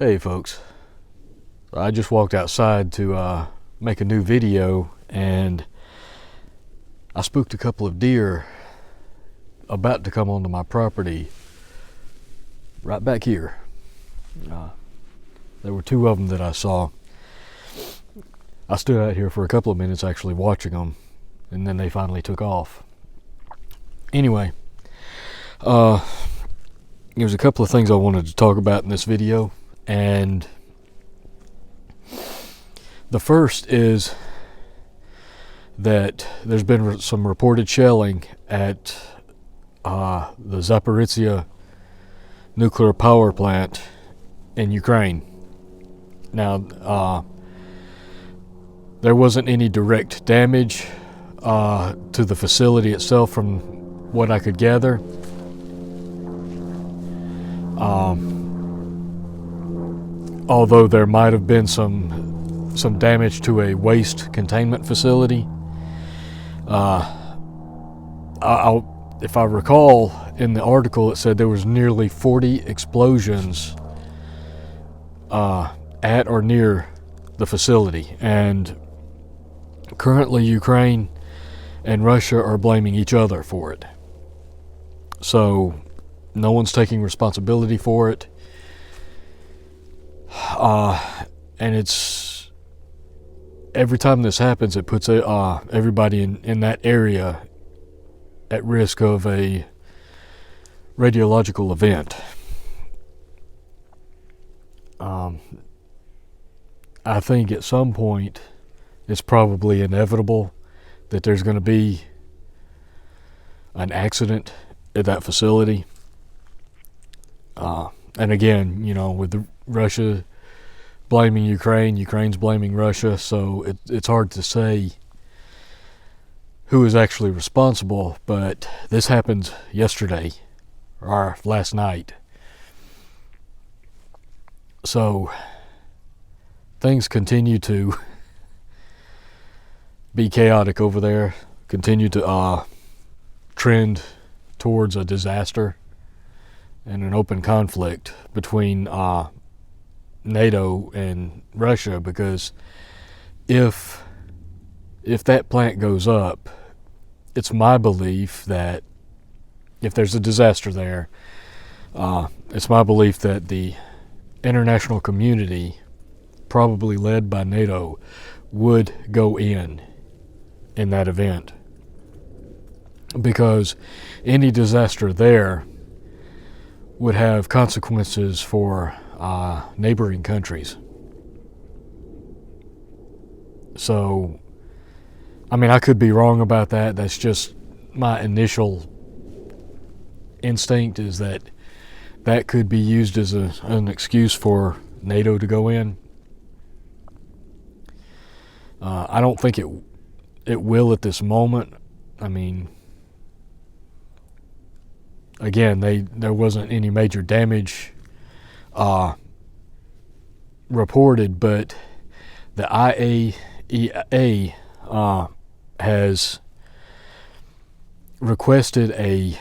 Hey folks, I just walked outside to make a new video, and I spooked a couple of deer about to come onto my property right back here. There were two of them that I saw. I stood out here for a couple of minutes actually watching them, and then they finally took off. Anyway, there's a couple of things I wanted to talk about in this video, and the first is that there's been some reported shelling at the Zaporizhia nuclear power plant in Ukraine. Now, there wasn't any direct damage to the facility itself from what I could gather. Although there might have been some damage to a waste containment facility. If I recall, in the article it said there was nearly 40 explosions at or near the facility, and currently Ukraine and Russia are blaming each other for it. So no one's taking responsibility for it. And it's every time this happens, it puts everybody in that area at risk of a radiological event. I think at some point it's probably inevitable that there's going to be an accident at that facility. And again, with Russia blaming Ukraine, Ukraine's blaming Russia, so it's hard to say who is actually responsible, but this happened yesterday, or last night. So things continue to be chaotic over there, continue to trend towards a disaster and an open conflict between NATO and Russia, because if that plant goes up, it's my belief that if there's a disaster there, it's my belief that the international community, probably led by NATO, would go in that event, because any disaster there would have consequences for neighboring countries. So, I could be wrong about that. That's just my initial instinct, is that could be used as an excuse for NATO to go in. I don't think it will at this moment. Again, there wasn't any major damage reported, but the IAEA has requested a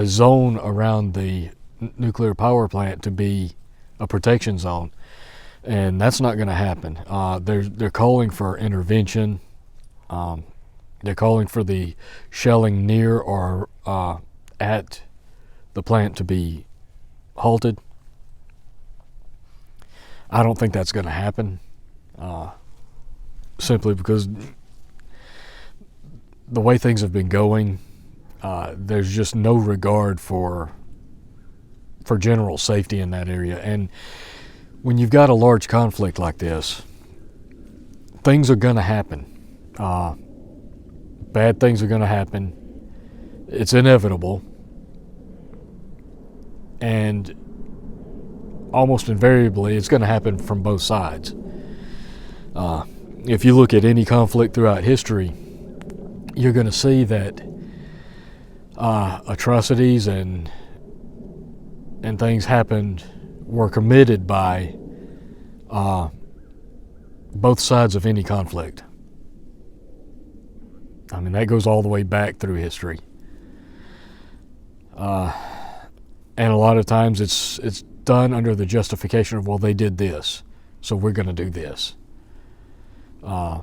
zone around the nuclear power plant to be a protection zone, and that's not going to happen. They're calling for intervention. They're calling for the shelling near or at the plant to be halted. I don't think that's going to happen, simply because the way things have been going, there's just no regard for general safety in that area. And when you've got a large conflict like this, things are going to happen. Bad things are going to happen. It's inevitable. And almost invariably, it's going to happen from both sides. If you look at any conflict throughout history, you're going to see that atrocities and things were committed by both sides of any conflict. That goes all the way back through history. And a lot of times it's done under the justification of, well, they did this, so we're going to do this. Or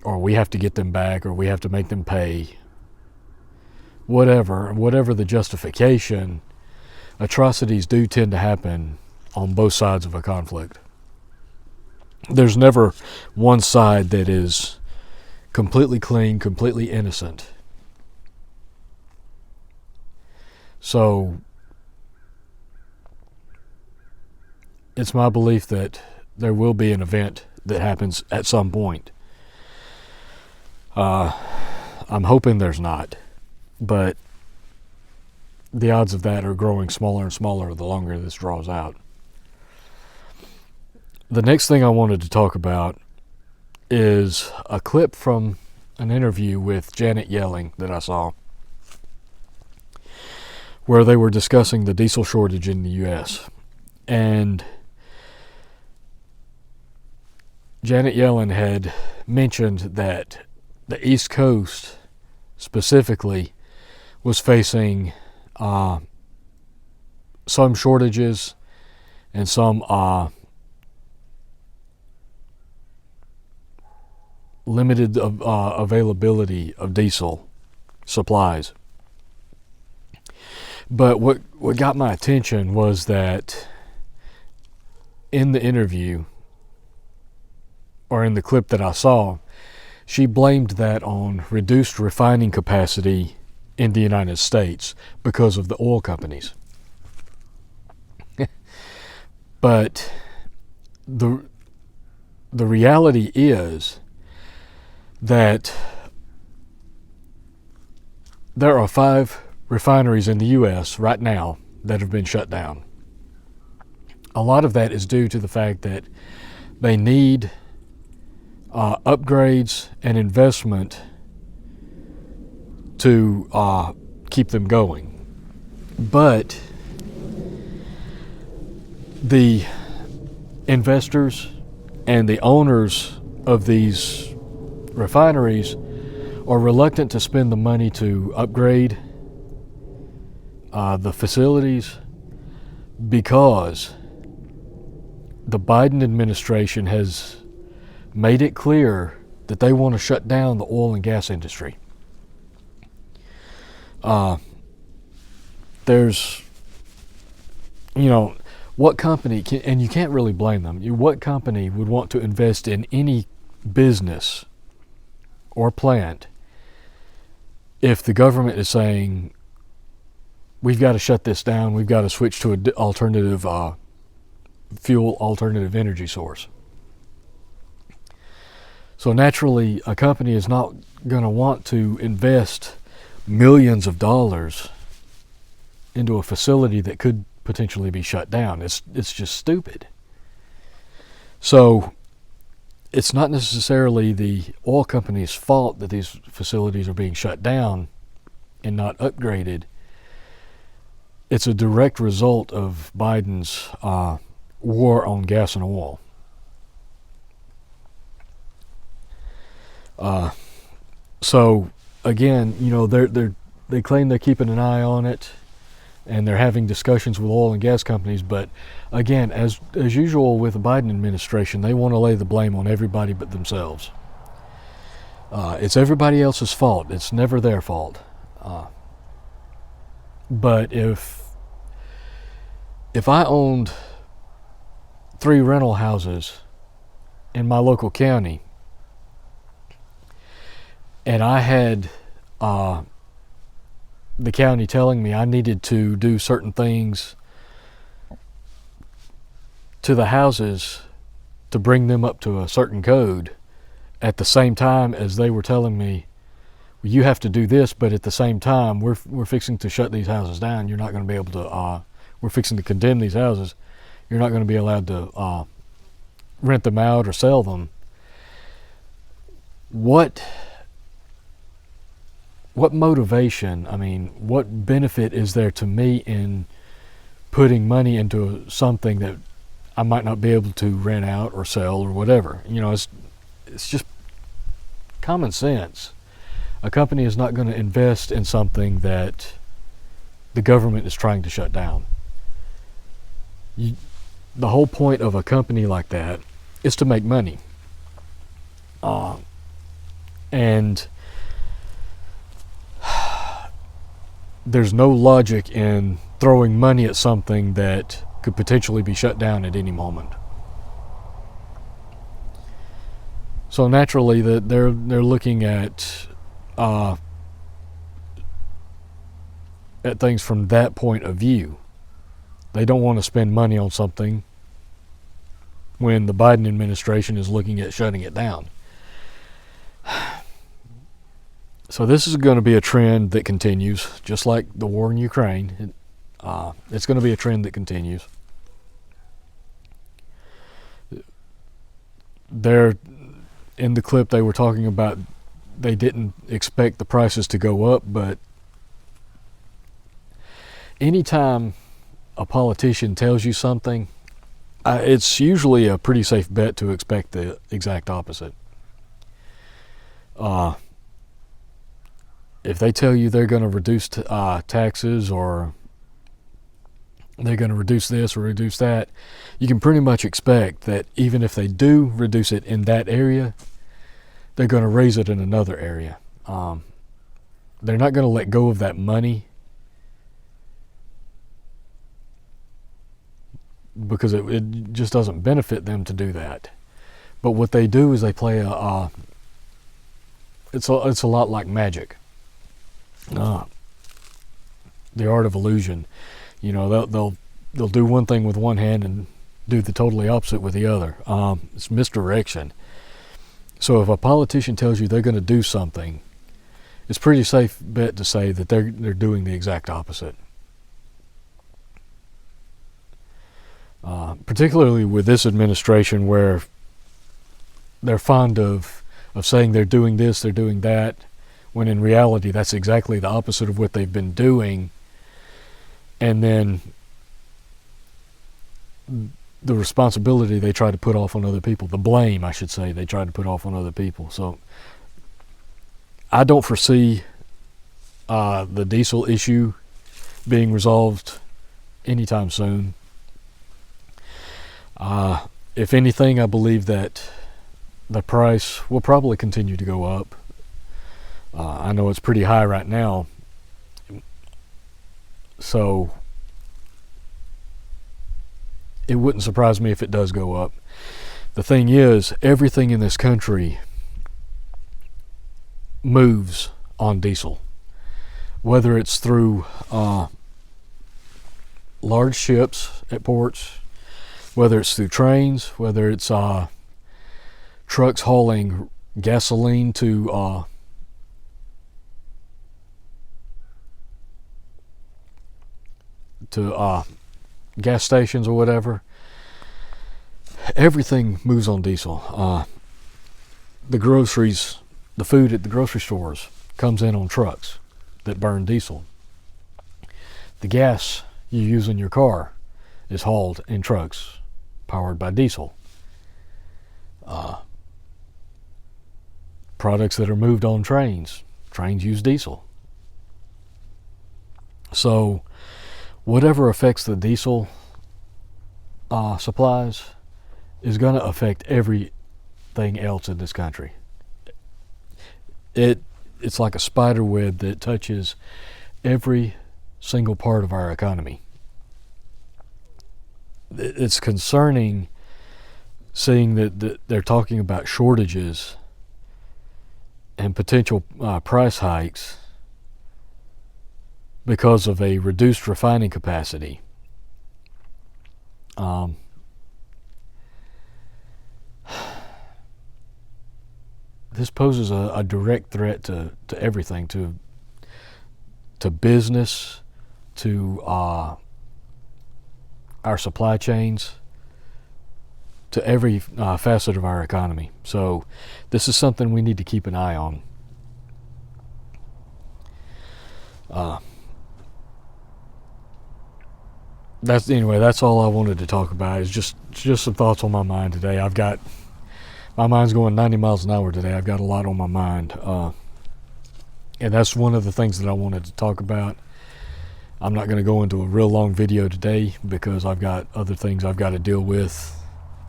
we have to get them back, or we have to make them pay. Whatever the justification, atrocities do tend to happen on both sides of a conflict. There's never one side that is completely clean, completely innocent. So it's my belief that there will be an event that happens at some point. I'm hoping there's not, but the odds of that are growing smaller and smaller the longer this draws out. The next thing I wanted to talk about is a clip from an interview with Janet Yellen that I saw, where they were discussing the diesel shortage in the U.S. And Janet Yellen had mentioned that the East Coast specifically was facing some shortages and some limited availability of diesel supplies. But what got my attention was that in the interview, or in the clip that I saw, she blamed that on reduced refining capacity in the United States because of the oil companies. But the reality is that there are 5 refineries in the U.S. right now that have been shut down. A lot of that is due to the fact that they need upgrades and investment to keep them going. But the investors and the owners of these refineries are reluctant to spend the money to upgrade the facilities because the Biden administration has made it clear that they want to shut down the oil and gas industry. There's, what company, and you can't really blame them, what company would want to invest in any business or plant if the government is saying, we've got to shut this down, we've got to switch to an alternative fuel, alternative energy source? So naturally, a company is not going to want to invest millions of dollars into a facility that could potentially be shut down. It's just stupid. So it's not necessarily the oil company's fault that these facilities are being shut down and not upgraded. It's a direct result of Biden's war on gas and oil. So again, they claim they're keeping an eye on it, and they're having discussions with oil and gas companies. But again, as usual with the Biden administration, they want to lay the blame on everybody but themselves. It's everybody else's fault. It's never their fault. But if I owned 3 rental houses in my local county, and I had the county telling me I needed to do certain things to the houses to bring them up to a certain code, at the same time as they were telling me, well, you have to do this, but at the same time we're fixing to shut these houses down. You're not going to be able to. We're fixing to condemn these houses. You're not going to be allowed to rent them out or sell them. What motivation, what benefit is there to me in putting money into something that I might not be able to rent out or sell or whatever? It's just common sense. A company is not going to invest in something that the government is trying to shut down. The whole point of a company like that is to make money. And there's no logic in throwing money at something that could potentially be shut down at any moment. So naturally, that they're looking at things from that point of view. They don't want to spend money on something when the Biden administration is looking at shutting it down. So this is going to be a trend that continues, just like the war in Ukraine. It's going to be a trend that continues. In the clip they were talking about, they didn't expect the prices to go up, but anytime a politician tells you something, it's usually a pretty safe bet to expect the exact opposite. If they tell you they're going to reduce taxes, or they're going to reduce this or reduce that, you can pretty much expect that even if they do reduce it in that area, they're going to raise it in another area. They're not going to let go of that money because it just doesn't benefit them to do that. But what they do is they play it's a lot like magic. The art of illusion. You know, they'll do one thing with one hand and do the totally opposite with the other. It's misdirection. So if a politician tells you they're going to do something, it's pretty safe bet to say that they're doing the exact opposite. Particularly with this administration, where they're fond of saying they're doing this, they're doing that, when in reality that's exactly the opposite of what they've been doing. And then the responsibility they try to put off on other people, the blame, I should say, they try to put off on other people. So I don't foresee the diesel issue being resolved anytime soon. If anything, I believe that the price will probably continue to go up. I know it's pretty high right now, so it wouldn't surprise me if it does go up. The thing is, everything in this country moves on diesel, whether it's through large ships at ports, whether it's through trains, whether it's trucks hauling gasoline to gas stations or whatever. Everything moves on diesel. The groceries, the food at the grocery stores comes in on trucks that burn diesel. The gas you use in your car is hauled in trucks powered by diesel. Products that are moved on trains use diesel. So whatever affects the diesel supplies is going to affect everything else in this country. It's like a spider web that touches every single part of our economy. It's concerning seeing that they're talking about shortages and potential price hikes because of a reduced refining capacity. This poses a direct threat to everything, to business, to our supply chains, to every facet of our economy. So this is something we need to keep an eye on. That's all I wanted to talk about. Is just some thoughts on my mind today. My mind's going 90 miles an hour today. I've got a lot on my mind, and that's one of the things that I wanted to talk about. I'm not going to go into a real long video today because I've got other things I've got to deal with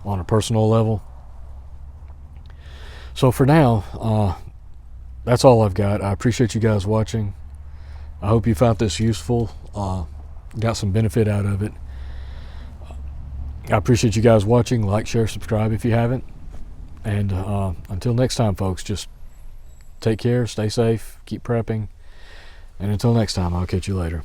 on a personal level. So for now, that's all I've got. I appreciate you guys watching. I hope you found this useful, got some benefit out of it. I appreciate you guys watching. Like, share, subscribe if you haven't. And until next time, folks, just take care, stay safe, keep prepping. And until next time, I'll catch you later.